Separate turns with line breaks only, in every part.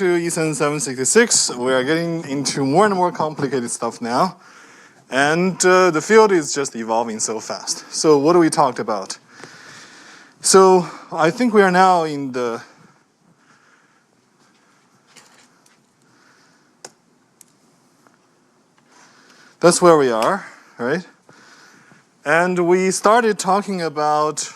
To ESN 766, we are getting into more and more complicated stuff now, and the field is just evolving so fast. So what do we talked about? So I think we are now in the that's where we are, right? And we started talking about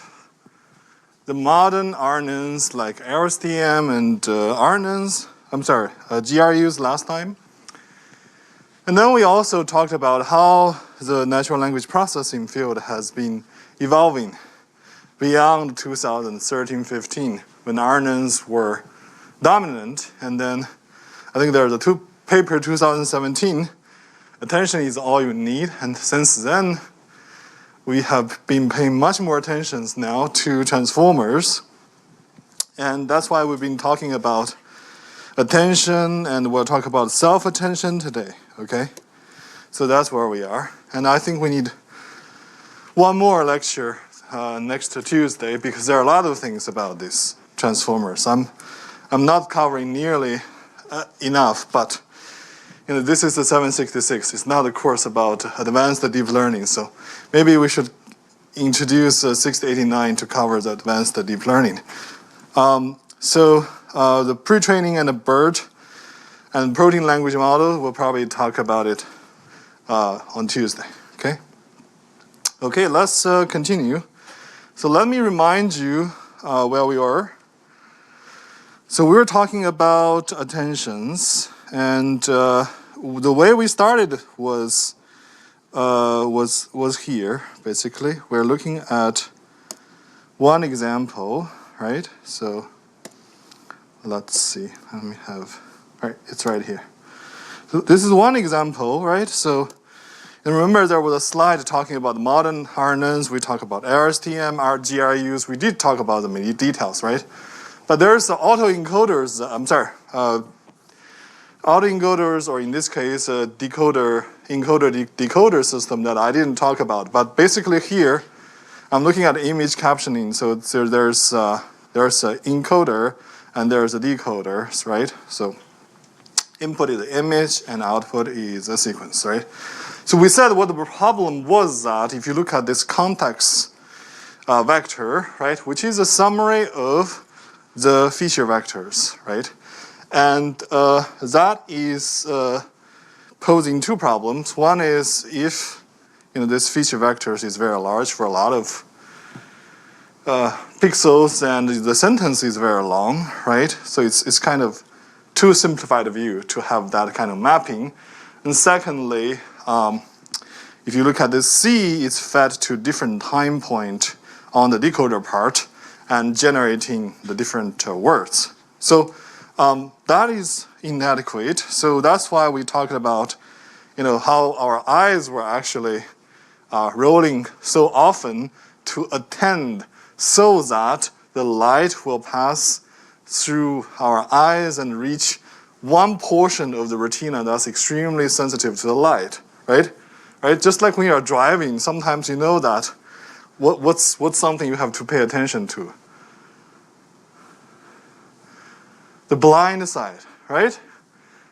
the modern RNNs like LSTM and RNNs. GRUs last time. And then we also talked about how the natural language processing field has been evolving beyond 2013-15 when RNNs were dominant. And then I think there's a paper 2017, attention is all you need. And since then, we have been paying much more attention now to transformers. And that's why we've been talking about attention, and we'll talk about self-attention today, okay? So that's where we are. And I think we need one more lecture next Tuesday because there are a lot of things about these transformers. I'm not covering nearly enough, but this is the 766. It's not a course about advanced deep learning, so maybe we should introduce 689 to cover the advanced deep learning. The pre-training and the BERT and protein language model, we'll probably talk about it on Tuesday, okay? Okay, let's continue. So let me remind you where we were. So we were talking about attentions, and the way we started was here, basically. We're looking at one example, right? So let's see, let me have, all right, it's right here. So this is one example, right? So, and remember there was a slide talking about modern RNNs, we talked about LSTM, GRUs, we did talk about them in details, right? But there's the autoencoders, autoencoders, or in this case, a encoder-decoder system that I didn't talk about. But basically here, I'm looking at image captioning, so there's an encoder, and there's a decoder, right? So input is the image and output is a sequence, right? So we said what the problem was that if you look at this context vector, right, which is a summary of the feature vectors, right? And that is posing two problems. One is if this feature vectors is very large for a lot of pixels and the sentence is very long, right? So it's kind of too simplified a view to have that kind of mapping. And secondly, if you look at this C, it's fed to different time point on the decoder part and generating the different words. So that is inadequate. So that's why we talked about how our eyes were actually rolling so often to attend so that the light will pass through our eyes and reach one portion of the retina that's extremely sensitive to the light, right? Right? Just like when you're driving, sometimes you know that what's something you have to pay attention to? The blind side, right?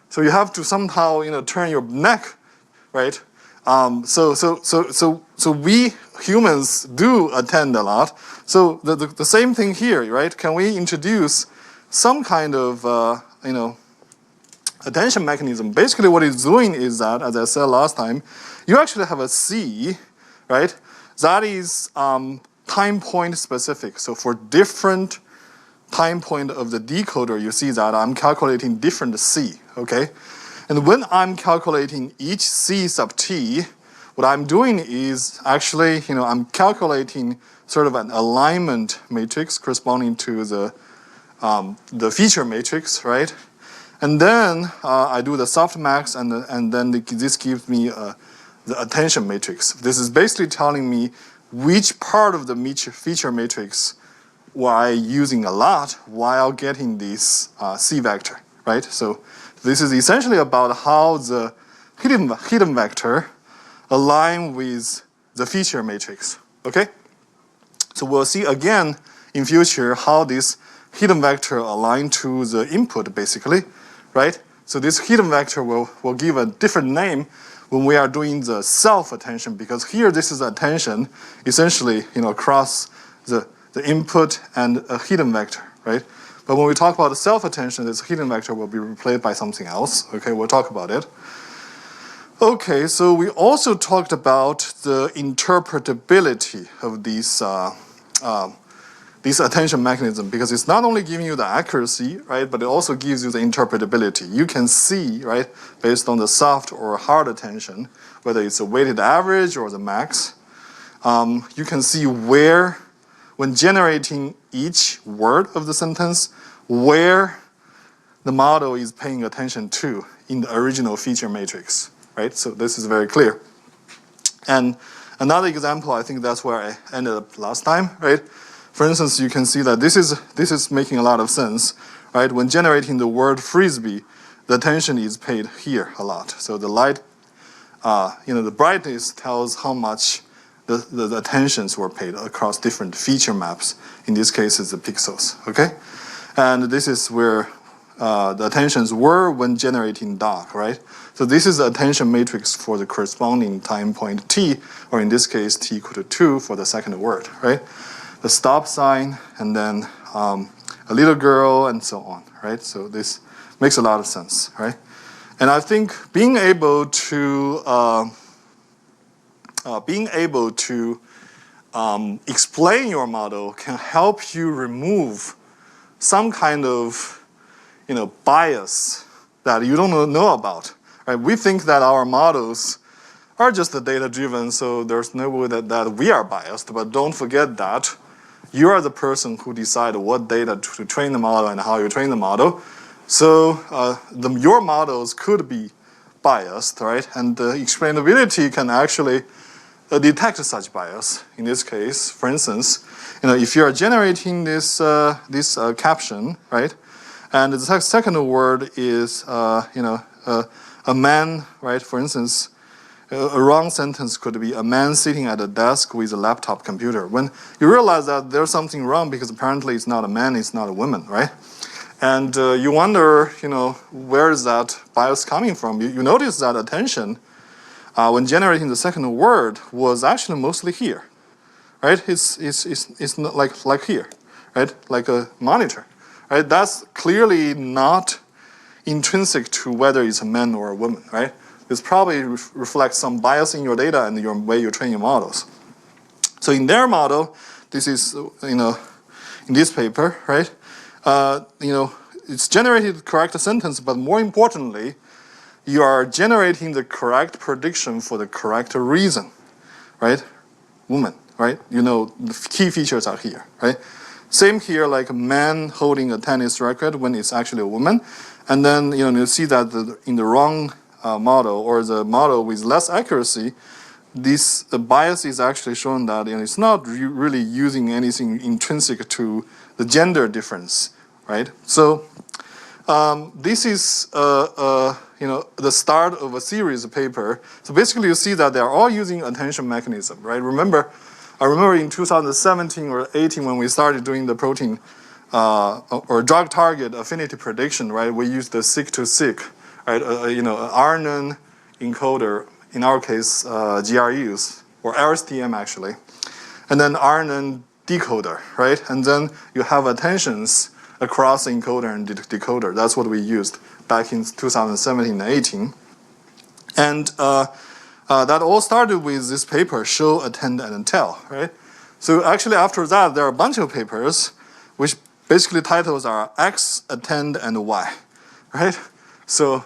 So you have to somehow turn your neck, right? So we humans do attend a lot. So the same thing here, right? Can we introduce some kind of attention mechanism? Basically, what it's doing is that, as I said last time, you actually have a C, right? That is time point specific. So for different time point of the decoder, you see that I'm calculating different C, okay? And when I'm calculating each C sub t, what I'm doing is actually, I'm calculating sort of an alignment matrix corresponding to the feature matrix, right? And then I do the softmax, and then this gives me the attention matrix. This is basically telling me which part of the feature matrix were I using a lot while getting this C vector, right? So this is essentially about how the hidden vector align with the feature matrix, okay? So we'll see again in future how this hidden vector align to the input, basically. right? So this hidden vector will give a different name when we are doing the self-attention, because here this is attention essentially, across the input and a hidden vector, right? But when we talk about the self-attention, this hidden vector will be replaced by something else. Okay, we'll talk about it. Okay, so we also talked about the interpretability of this attention mechanism, because it's not only giving you the accuracy, right, but it also gives you the interpretability. You can see, right, based on the soft or hard attention, whether it's a weighted average or the max, you can see where, when generating each word of the sentence, where the model is paying attention to in the original feature matrix, right? So this is very clear. And another example, I think that's where I ended up last time, right? For instance, you can see that this is making a lot of sense, right? When generating the word frisbee, the attention is paid here a lot. So the light, the brightness tells how much the attentions were paid across different feature maps. In this case, it's the pixels, okay? And this is where the attentions were when generating dark, right? So this is the attention matrix for the corresponding time point t, or in this case, t equal to 2 for the second word, right? The stop sign, and then a little girl, and so on, right? So this makes a lot of sense, right? And I think being able to explain your model can help you remove some kind of bias that you don't know about, right? We think that our models are just data-driven, so there's no way that we are biased, but don't forget that you are the person who decides what data to train the model and how you train the model. So your models could be biased, right? And the explainability can actually detect such bias. In this case, for instance, if you are generating this caption, right? And the second word is, a man, right? For instance, a wrong sentence could be a man sitting at a desk with a laptop computer. When you realize that there's something wrong because apparently it's not a man, it's not a woman, right? And you wonder, where is that bias coming from? You notice that attention, when generating the second word, was actually mostly here, right? It's not like here, right? Like a monitor, right? That's clearly not intrinsic to whether it's a man or a woman, right? This probably reflects some bias in your data and your way you train your models. So in their model, this is, in this paper, right? It's generated the correct sentence, but more importantly, you are generating the correct prediction for the correct reason, right? Woman, right? The key features are here, right? Same here, like a man holding a tennis racket when it's actually a woman. And then, you see that in the wrong model, or the model with less accuracy, the bias is actually shown that it's not really using anything intrinsic to the gender difference, right? So this is the start of a series of paper. So basically, you see that they're all using attention mechanism, right? I remember in 2017 or 18 when we started doing the protein or drug target affinity prediction, right? We used the seq-to-seq, right? RNN encoder, in our case, GRUs, or LSTM actually, and then RNN decoder, right? And then you have attentions across encoder and decoder. That's what we used back in 2017 and 18. And that all started with this paper, Show, Attend, and Tell, right? So actually after that, there are a bunch of papers which basically titles are X, Attend, and Y, right? So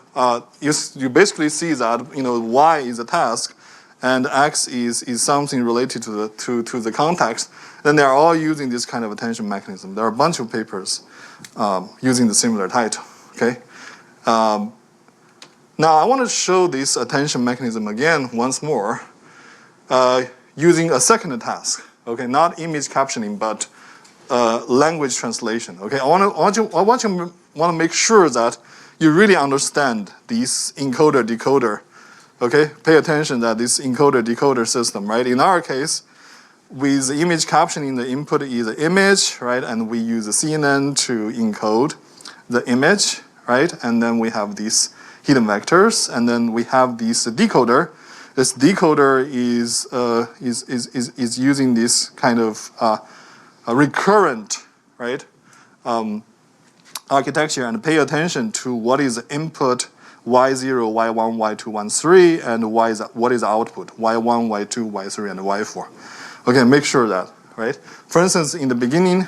you basically see that Y is a task, and X is something related to the context. Then they're all using this kind of attention mechanism. There are a bunch of papers using the similar title. Okay. Now I want to show this attention mechanism again once more, using a second task. Okay, not image captioning, but language translation. Okay, I want to make sure that you really understand this encoder-decoder, okay? Pay attention that this encoder-decoder system, right? In our case, with the image captioning, the input is the image, right? And we use the CNN to encode the image, right? And then we have these hidden vectors, and then we have this decoder. This decoder is using this kind of a recurrent, right, architecture, and pay attention to what is input y0, y1, y2, y3, and what is output y1, y2, y3, and y4. Okay, make sure that, right? For instance, in the beginning,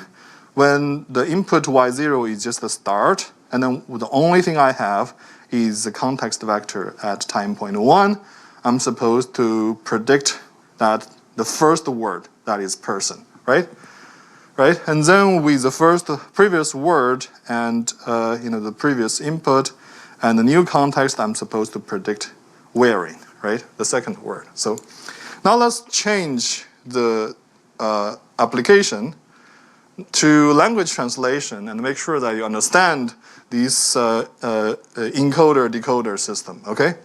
when the input y0 is just the start, and then the only thing I have is the context vector at time point 1, I'm supposed to predict that the first word, that is person, right? Right? And then with the previous word and the previous input and the new context, I'm supposed to predict wearing, right? The second word. So now let's change the application to language translation and make sure that you understand this encoder-decoder system, okay?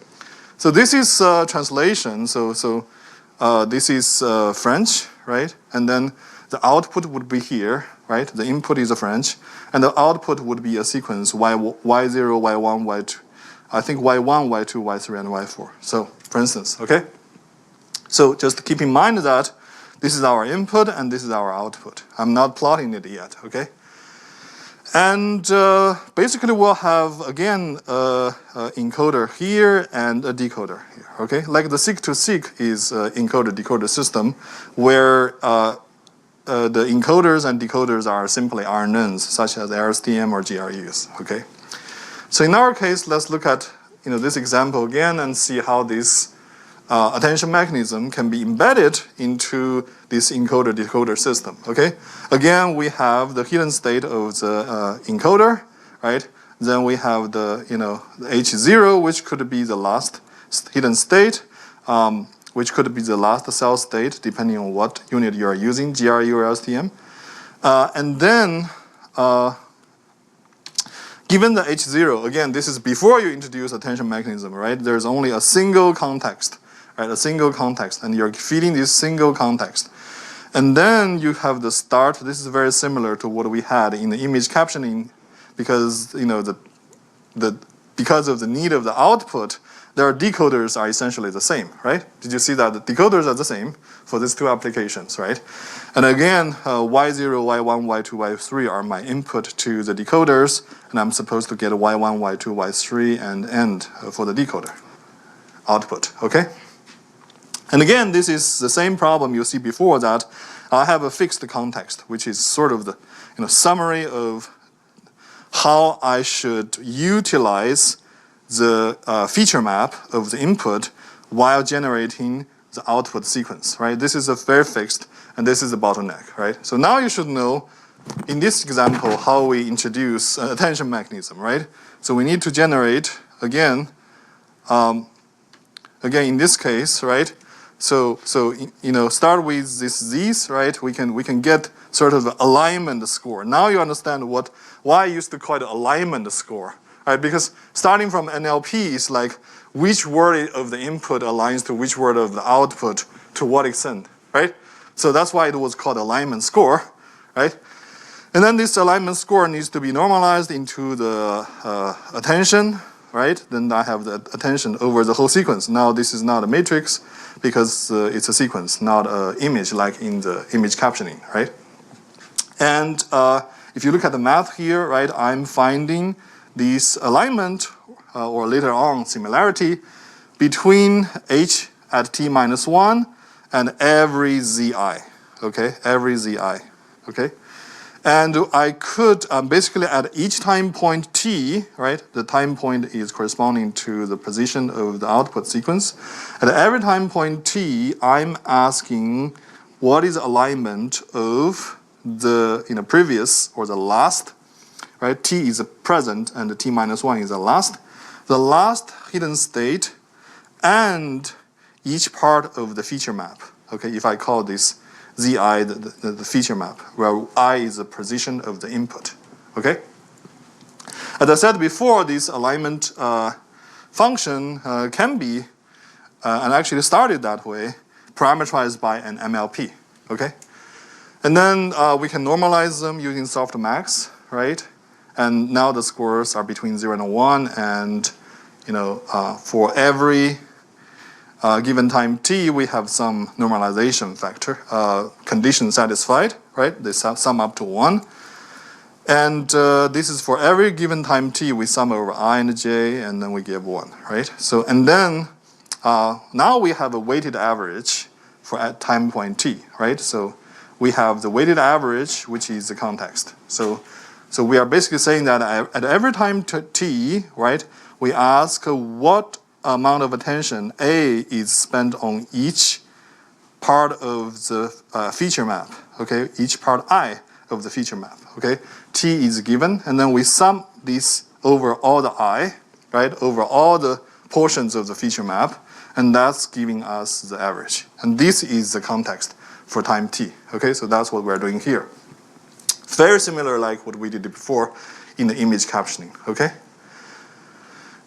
So this is translation, so this is French, right? And then the output would be here, right? The input is French, and the output would be a sequence y0, y1, y2, I think y1, y2, y3, and y4. So, for instance, okay? So just keep in mind that this is our input and this is our output. I'm not plotting it yet, okay? And basically we'll have, again, encoder here and a decoder here, okay? Like the seek-to-seek is encoder-decoder system where the encoders and decoders are simply RNNs, such as RSTM or GRUs, okay? So in our case, let's look at this example again and see how this attention mechanism can be embedded into this encoder-decoder system, okay? Again, we have the hidden state of the encoder, right? Then we have the, the H0, which could be the last hidden state, which could be the last cell state, depending on what unit you are using, GRU or LSTM. And then, given the H0, again, this is before you introduce attention mechanism, right? There's only a single context, right? A single context, and you're feeding this single context. And then you have the start. This is very similar to what we had in the image captioning, because because of the need of the output, their decoders are essentially the same, right? Did you see that the decoders are the same for these two applications, right? And again, y0, y1, y2, y3 are my input to the decoders, and I'm supposed to get a y1, y2, y3, and end for the decoder output, okay? And again, this is the same problem you see before that. I have a fixed context, which is sort of the summary of how I should utilize the feature map of the input while generating the output sequence, right? This is a very fixed, and this is a bottleneck, right? So now you should know, in this example, how we introduce an attention mechanism, right? So we need to generate, again, in this case, right? So start with this z's, right? We can get sort of the alignment score. Now you understand why I used to call it alignment score, right? Because starting from NLP is like which word of the input aligns to which word of the output to what extent, right? So that's why it was called alignment score, right? And then this alignment score needs to be normalized into the attention, right? Then I have the attention over the whole sequence. Now this is not a matrix because it's a sequence, not an image like in the image captioning, right? And if you look at the math here, right, I'm finding this alignment or later on similarity between h at t-1 and every zi, okay? Every zi, okay? And I could basically at each time point t, right? The time point is corresponding to the position of the output sequence. At every time point t, I'm asking what is alignment of the previous or the last, right? T is a present and the t-1 is the last hidden state and each part of the feature map. Okay, if I call this zi the feature map, where I is the position of the input. Okay. As I said before, this alignment function can be and actually started that way, parameterized by an MLP. Okay. And then we can normalize them using softmax, right? And now the scores are between 0 and 1, and for every given time t, we have some normalization factor, condition satisfied, right? They sum up to 1. And this is for every given time t, we sum over I and j, and then we give 1, right? So, and then now we have a weighted average for at time point t, right? So we have the weighted average, which is the context. So we are basically saying that at every time t, right, we ask what amount of attention A is spent on each part of the feature map, okay? Each part I of the feature map, okay? T is given, and then we sum this over all the I, right? Over all the portions of the feature map, and that's giving us the average. And this is the context for time t, okay? So that's what we're doing here. Very similar like what we did before in the image captioning, okay?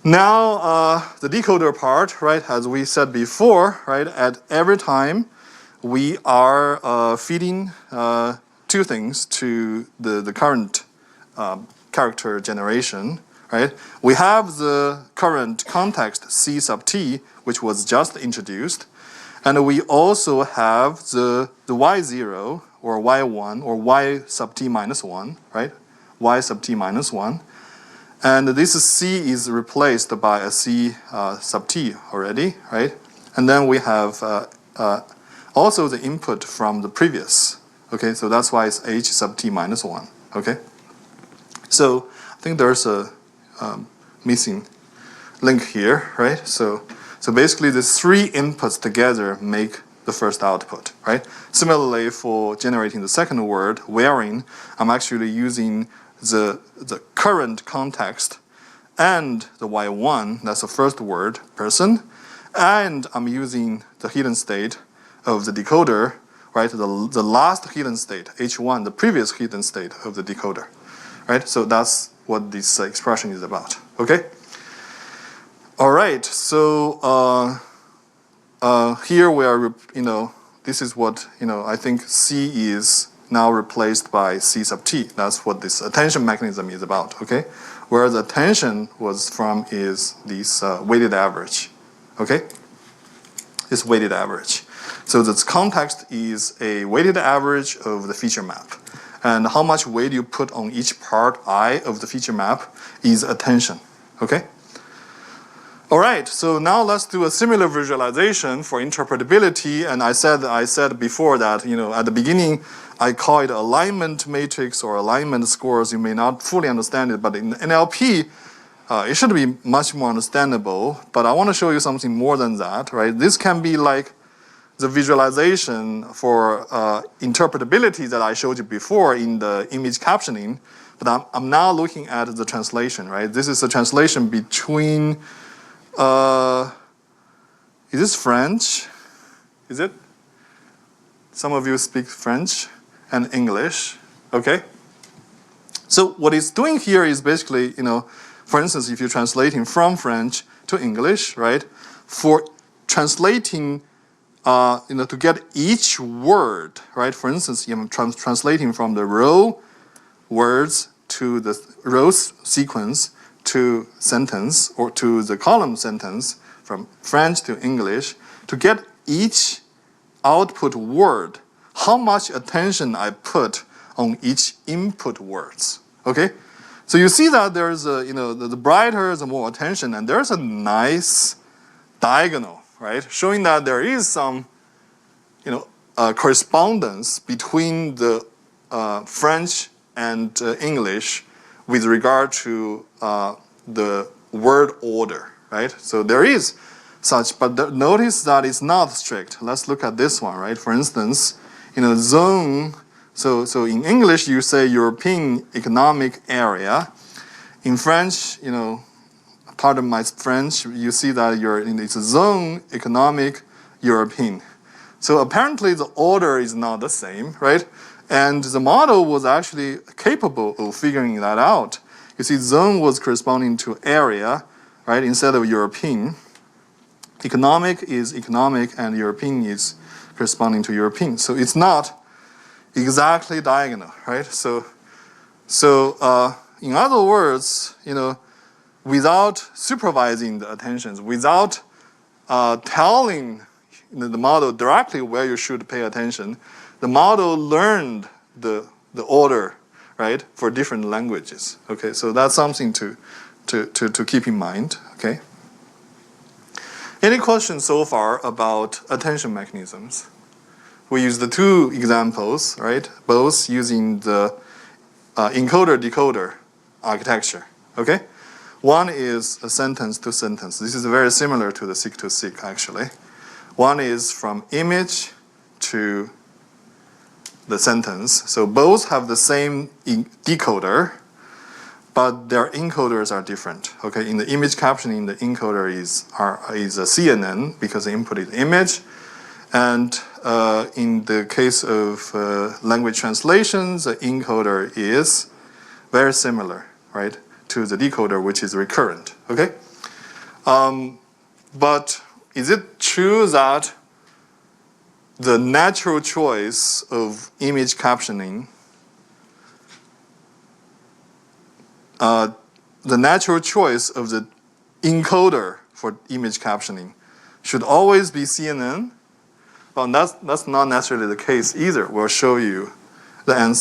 Now, the decoder part, right, as we said before, right, at every time we are feeding two things to the current character generation, right? We have the current context C sub t, which was just introduced, and we also have the y0 or y1 or y sub t minus 1, right? Y sub t minus 1. And this C is replaced by a C sub t already, right? And then we have also the input from the previous, okay? So that's why it's H sub t minus 1, okay? So I think there's a missing link here, right? So basically the three inputs together make the first output, right? Similarly, for generating the second word, wearing, I'm actually using the current context and the y1, that's the first word, person, and I'm using the hidden state of the decoder, right? The last hidden state, h1, the previous hidden state of the decoder, right? So that's what this expression is about, okay? All right, so here we are, this is what, I think C is now replaced by C sub t. That's what this attention mechanism is about, okay? Where the attention was from is this weighted average, okay? This weighted average. So this context is a weighted average of the feature map. And how much weight you put on each part I of the feature map is attention, okay? All right, so now let's do a similar visualization for interpretability. And I said before that, at the beginning, I call it alignment matrix or alignment scores. You may not fully understand it, but in NLP, it should be much more understandable. But I want to show you something more than that, right? This can be like the visualization for interpretability that I showed you before in the image captioning. But I'm now looking at the translation, right? This is a translation between is this French? Is it? Some of you speak French and English, okay? So what it's doing here is basically, for instance, if you're translating from French to English, right? For translating, to get each word, right? For instance, I'm translating from the row words to the row sequence to sentence or to the column sentence from French to English. To get each output word, how much attention I put on each input words, okay? So you see that there's the brighter, the more attention, and there's a nice diagonal, right? Showing that there is some, correspondence between the French and English with regard to the word order, right? So there is such, but notice that it's not strict. Let's look at this one, right? For instance, zone, so in English you say European Economic Area. In French, pardon my French, you see that it's a zone economic European. So apparently the order is not the same, right? And the model was actually capable of figuring that out. You see, zone was corresponding to area, right, instead of European. Economic is economic, and European is corresponding to European. So it's not exactly diagonal, right? So in other words, without supervising the attentions, without telling the model directly where you should pay attention, the model learned the order, right, for different languages. Okay, so that's something to keep in mind. Okay. Any questions so far about attention mechanisms? We use the two examples, right? Both using the encoder-decoder architecture. Okay. One is a sentence to sentence. This is very similar to the seek-to-seek, actually. One is from image to the sentence. So both have the same decoder, but their encoders are different. Okay, in the image captioning, the encoder is a CNN because the input is image. And in the case of language translations, the encoder is very similar, right, to the decoder, which is recurrent. Okay? But is it true that the natural choice of image captioning, the natural choice of the encoder for image captioning should always be CNN? Well, that's not necessarily the case either. We'll show you the answer.